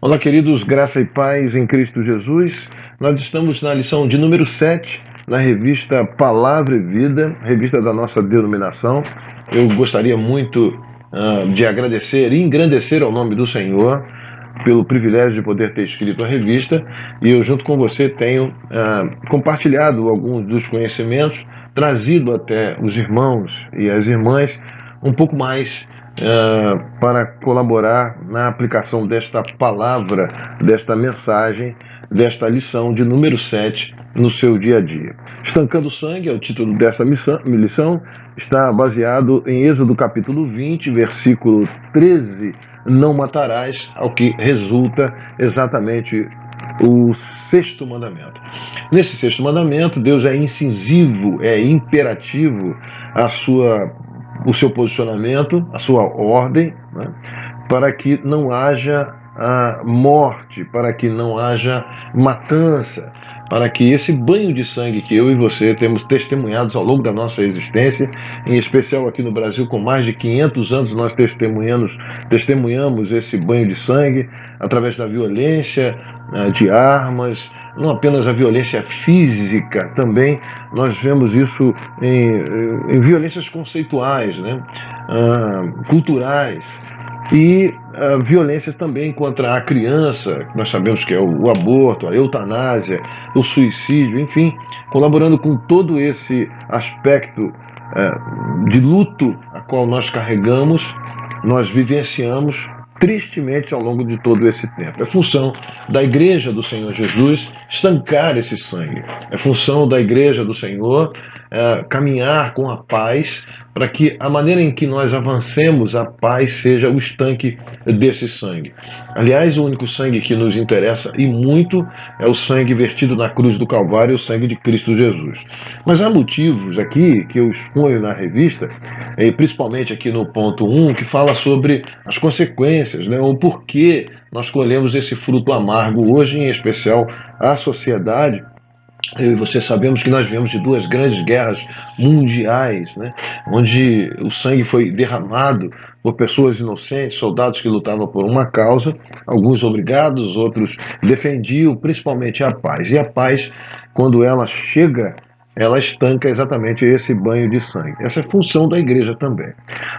Olá, queridos, graça e paz em Cristo Jesus. Nós estamos na lição de número 7, na revista Palavra e Vida, revista da nossa denominação. Eu gostaria muito de agradecer e engrandecer ao nome do Senhor pelo privilégio de poder ter escrito a revista, e eu junto com você tenho compartilhado alguns dos conhecimentos, trazido até os irmãos e as irmãs um pouco mais para colaborar na aplicação desta palavra, desta mensagem, desta lição de número 7 no seu dia a dia. Estancando o Sangue é o título dessa lição, está baseado em Êxodo capítulo 20, versículo 13, não matarás, ao que resulta exatamente o sexto mandamento. Nesse sexto mandamento, Deus é incisivo, é imperativo o seu posicionamento, a sua ordem, né, para que não haja morte, para que não haja matança, para que esse banho de sangue que eu e você temos testemunhados ao longo da nossa existência, em especial aqui no Brasil, com mais de 500 anos, nós testemunhamos esse banho de sangue através da violência, de armas, não apenas a violência física, também nós vemos isso em violências conceituais, né? Culturais, e violências também contra a criança, nós sabemos que é o aborto, a eutanásia, o suicídio, enfim, colaborando com todo esse aspecto de luto a qual nós carregamos, nós vivenciamos tristemente ao longo de todo esse tempo. É função da Igreja do Senhor Jesus estancar esse sangue. É função da Igreja do Senhor caminhar com a paz, para que a maneira em que nós avancemos, a paz seja o estanque desse sangue. Aliás, o único sangue que nos interessa e muito é o sangue vertido na cruz do Calvário, o sangue de Cristo Jesus. Mas há motivos aqui que eu exponho na revista, e principalmente aqui no ponto 1, que fala sobre as consequências, né, o porquê nós colhemos esse fruto amargo hoje, em especial a sociedade. Eu e você sabemos que nós viemos de duas grandes guerras mundiais, né, onde o sangue foi derramado por pessoas inocentes, soldados que lutavam por uma causa, alguns obrigados, outros defendiam principalmente a paz. E a paz, quando ela chega, ela estanca exatamente esse banho de sangue. Essa é a função da igreja também.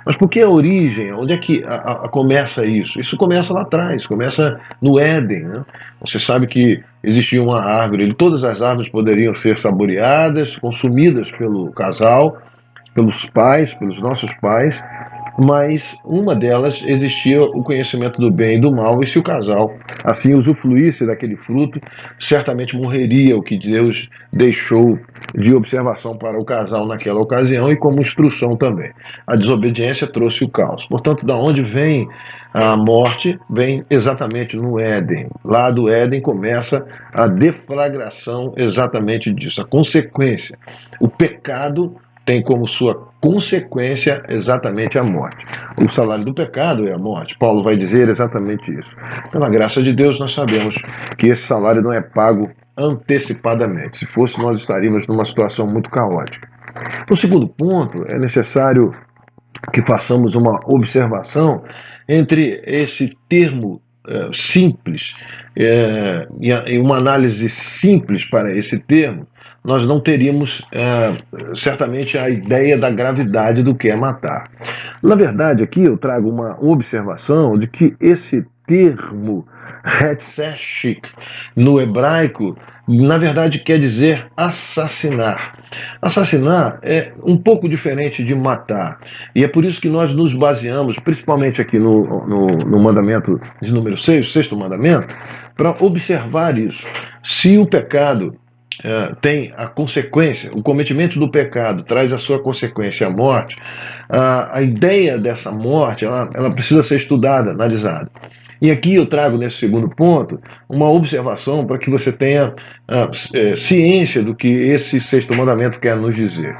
Mas por que a origem? Onde é que começa isso? Isso começa lá atrás, começa no Éden, né? Você sabe que existia uma árvore, e todas as árvores poderiam ser saboreadas, consumidas pelo casal, pelos pais, pelos nossos pais, mas uma delas existia o conhecimento do bem e do mal, e se o casal assim usufruísse daquele fruto, certamente morreria, o que Deus deixou de observação para o casal naquela ocasião e como instrução também. A desobediência trouxe o caos. Portanto, da onde vem a morte? Vem exatamente no Éden. Lá do Éden começa a deflagração exatamente disso, a consequência. O pecado tem como sua consequência exatamente a morte. O salário do pecado é a morte. Paulo vai dizer exatamente isso. Pela graça de Deus, nós sabemos que esse salário não é pago antecipadamente. Se fosse, nós estaríamos numa situação muito caótica. No segundo ponto, é necessário que façamos uma observação entre esse termo simples e uma análise simples para esse termo. Nós não teríamos certamente a ideia da gravidade do que é matar. Na verdade, aqui eu trago uma observação de que esse termo Hetzeshik no hebraico, na verdade quer dizer assassinar. Assassinar é um pouco diferente de matar, e é por isso que nós nos baseamos, principalmente aqui no mandamento de número 6, o sexto mandamento, para observar isso. Se o pecado tem a consequência, o cometimento do pecado traz a sua consequência a morte, a ideia dessa morte ela precisa ser estudada, analisada. E aqui eu trago nesse segundo ponto uma observação para que você tenha ciência do que esse sexto mandamento quer nos dizer.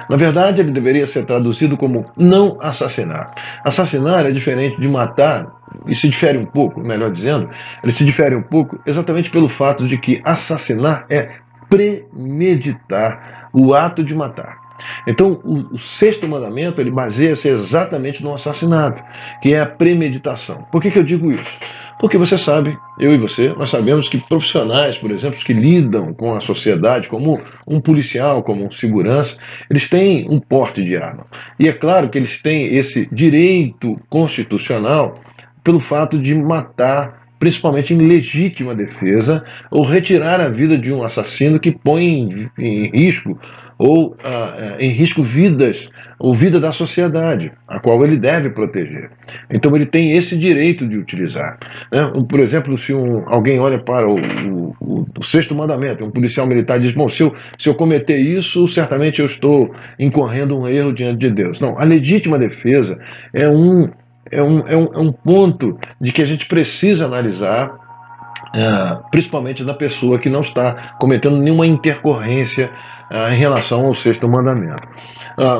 Na verdade, ele deveria ser traduzido como não assassinar. Assassinar é diferente de matar, e se difere um pouco, melhor dizendo, ele se difere um pouco exatamente pelo fato de que assassinar é premeditar o ato de matar. Então, o sexto mandamento, ele baseia-se exatamente no assassinato, que é a premeditação. Por que eu digo isso? Porque você sabe, eu e você, nós sabemos que profissionais, por exemplo, que lidam com a sociedade, como um policial, como um segurança, eles têm um porte de arma. E é claro que eles têm esse direito constitucional pelo fato de matar, principalmente em legítima defesa, ou retirar a vida de um assassino que põe em risco ou em risco vidas ou vida da sociedade, a qual ele deve proteger. Então ele tem esse direito de utilizar. Né? Por exemplo, se alguém olha para o sexto mandamento, um policial militar diz, bom, se eu cometer isso, certamente eu estou incorrendo um erro diante de Deus. Não, a legítima defesa é um ponto de que a gente precisa analisar, principalmente da pessoa que não está cometendo nenhuma intercorrência em relação ao sexto mandamento.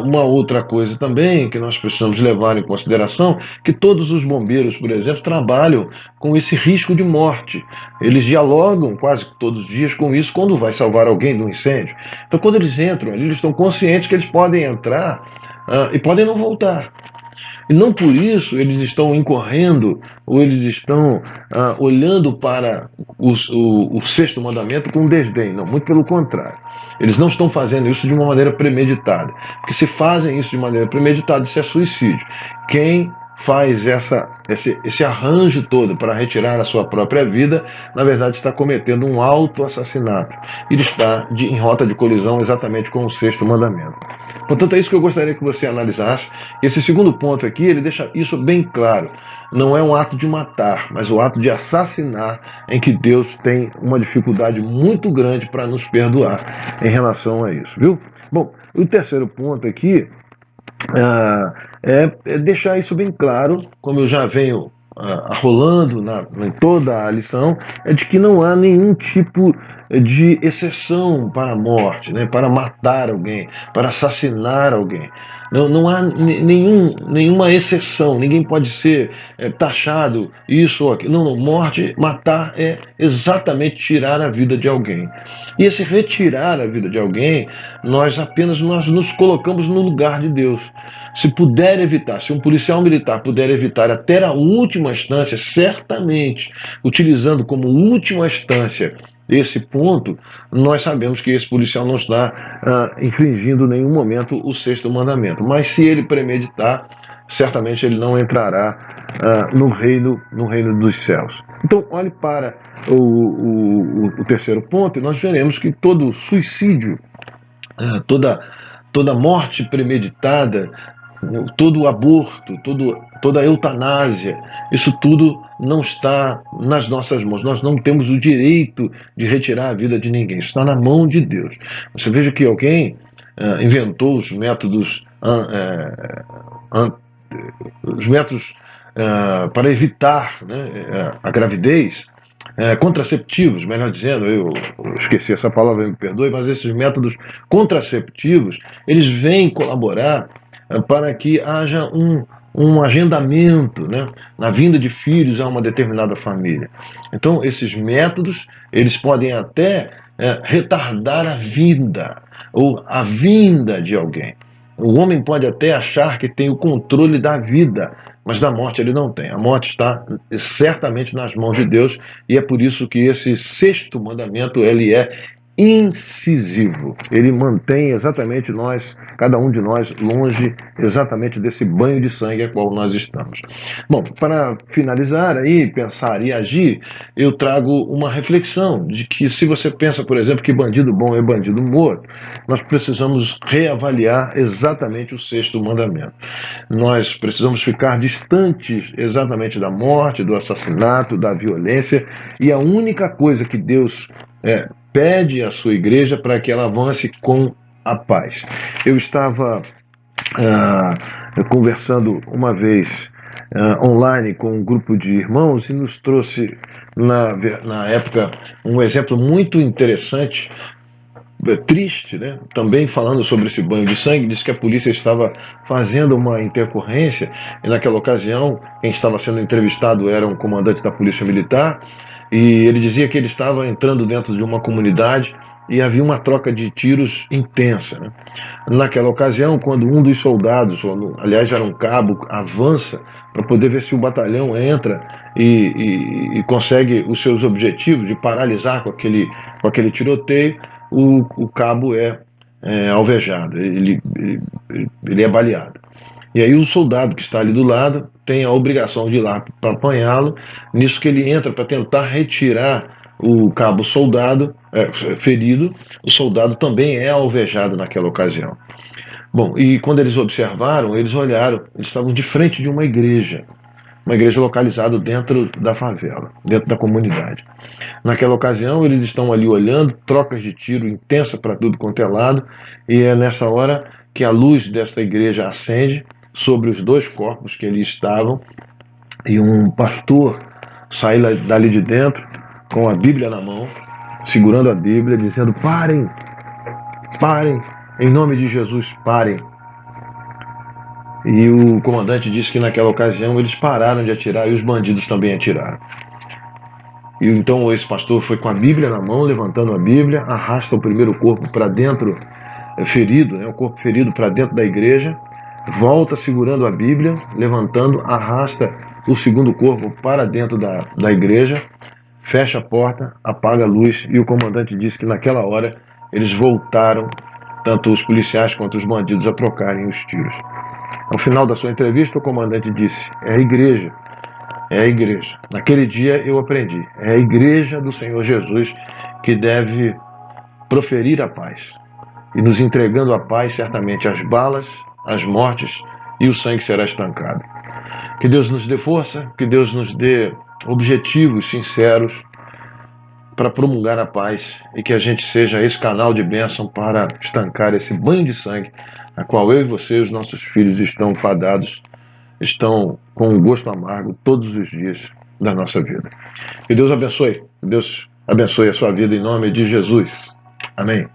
Uma outra coisa também que nós precisamos levar em consideração, que todos os bombeiros, por exemplo, trabalham com esse risco de morte. Eles dialogam quase todos os dias com isso quando vai salvar alguém de um incêndio. Então, quando eles entram ali, eles estão conscientes que eles podem entrar e podem não voltar. E não por isso eles estão incorrendo ou eles estão olhando para o sexto mandamento com desdém. Não, muito pelo contrário. Eles não estão fazendo isso de uma maneira premeditada. Porque se fazem isso de maneira premeditada, isso é suicídio. Quem faz esse arranjo todo para retirar a sua própria vida, na verdade está cometendo um autoassassinato. Ele está em rota de colisão exatamente com o sexto mandamento. Portanto, é isso que eu gostaria que você analisasse. Esse segundo ponto aqui, ele deixa isso bem claro. Não é um ato de matar, mas o ato de assassinar, em que Deus tem uma dificuldade muito grande para nos perdoar em relação a isso, viu? Bom, o terceiro ponto aqui é deixar isso bem claro, como eu já venho rolando em toda a lição, é de que não há nenhum tipo de exceção para a morte, né, para matar alguém, para assassinar alguém. Não há nenhuma exceção, ninguém pode ser taxado isso ou aquilo. Não, morte, matar é exatamente tirar a vida de alguém. E esse retirar a vida de alguém, nós nos colocamos no lugar de Deus. Se puder evitar, se um policial militar puder evitar até a última instância, certamente, utilizando como última instância esse ponto, nós sabemos que esse policial não está infringindo em nenhum momento o sexto mandamento. Mas se ele premeditar, certamente ele não entrará no reino dos céus. Então, olhe para o terceiro ponto e nós veremos que todo suicídio, toda morte premeditada, todo aborto, toda a eutanásia, isso tudo não está nas nossas mãos. Nós não temos o direito de retirar a vida de ninguém. Isso está na mão de Deus. Você veja que alguém inventou os métodos para evitar, né, a gravidez, contraceptivos, melhor dizendo, eu esqueci essa palavra, me perdoe, mas esses métodos contraceptivos, eles vêm colaborar para que haja um agendamento, né, na vinda de filhos a uma determinada família. Então, esses métodos, eles podem até retardar a vinda, ou a vinda de alguém. O homem pode até achar que tem o controle da vida, mas da morte ele não tem. A morte está certamente nas mãos de Deus, e é por isso que esse sexto mandamento ele é incisivo. Ele mantém exatamente cada um de nós, longe exatamente desse banho de sangue a qual nós estamos. Bom, para finalizar aí, pensar e agir, eu trago uma reflexão de que se você pensa, por exemplo, que bandido bom é bandido morto, nós precisamos reavaliar exatamente o sexto mandamento. Nós precisamos ficar distantes exatamente da morte, do assassinato, da violência, e a única coisa que Deus pede à sua igreja para que ela avance com a paz. Eu estava conversando uma vez online com um grupo de irmãos e nos trouxe na época um exemplo muito interessante, triste, né? Também falando sobre esse banho de sangue. Disse que a polícia estava fazendo uma intercorrência e naquela ocasião quem estava sendo entrevistado era um comandante da polícia militar. E ele dizia que ele estava entrando dentro de uma comunidade e havia uma troca de tiros intensa, né? Naquela ocasião, quando um dos soldados, aliás era um cabo, avança para poder ver se o batalhão entra e consegue os seus objetivos de paralisar com aquele tiroteio, o cabo é alvejado, ele é baleado. E aí o soldado que está ali do lado tem a obrigação de ir lá para apanhá-lo, nisso que ele entra para tentar retirar o cabo soldado ferido, o soldado também é alvejado naquela ocasião. Bom, e quando eles observaram, eles olharam, eles estavam de frente de uma igreja localizada dentro da favela, dentro da comunidade. Naquela ocasião, eles estão ali olhando, trocas de tiro intensa para tudo quanto é lado, e é nessa hora que a luz dessa igreja acende sobre os dois corpos que ali estavam, e um pastor sai dali de dentro com a Bíblia na mão, segurando a Bíblia, dizendo: parem, parem, em nome de Jesus, parem. E o comandante disse que naquela ocasião eles pararam de atirar e os bandidos também atiraram. E então esse pastor foi com a Bíblia na mão, levantando a Bíblia, arrasta o primeiro corpo para dentro, ferido, né, o corpo ferido para dentro da igreja, volta segurando a Bíblia, levantando, arrasta o segundo corpo para dentro da igreja, fecha a porta, apaga a luz, e o comandante disse que naquela hora eles voltaram, tanto os policiais quanto os bandidos, a trocarem os tiros. Ao final da sua entrevista, o comandante disse: é a igreja. É a igreja. Naquele dia eu aprendi. É a igreja do Senhor Jesus que deve proferir a paz. E nos entregando a paz, certamente as balas, as mortes e o sangue será estancado. Que Deus nos dê força, que Deus nos dê objetivos sinceros para promulgar a paz e que a gente seja esse canal de bênção para estancar esse banho de sangue a qual eu e você e os nossos filhos estão fadados, estão com um gosto amargo todos os dias da nossa vida. Que Deus abençoe. Que Deus abençoe a sua vida em nome de Jesus. Amém.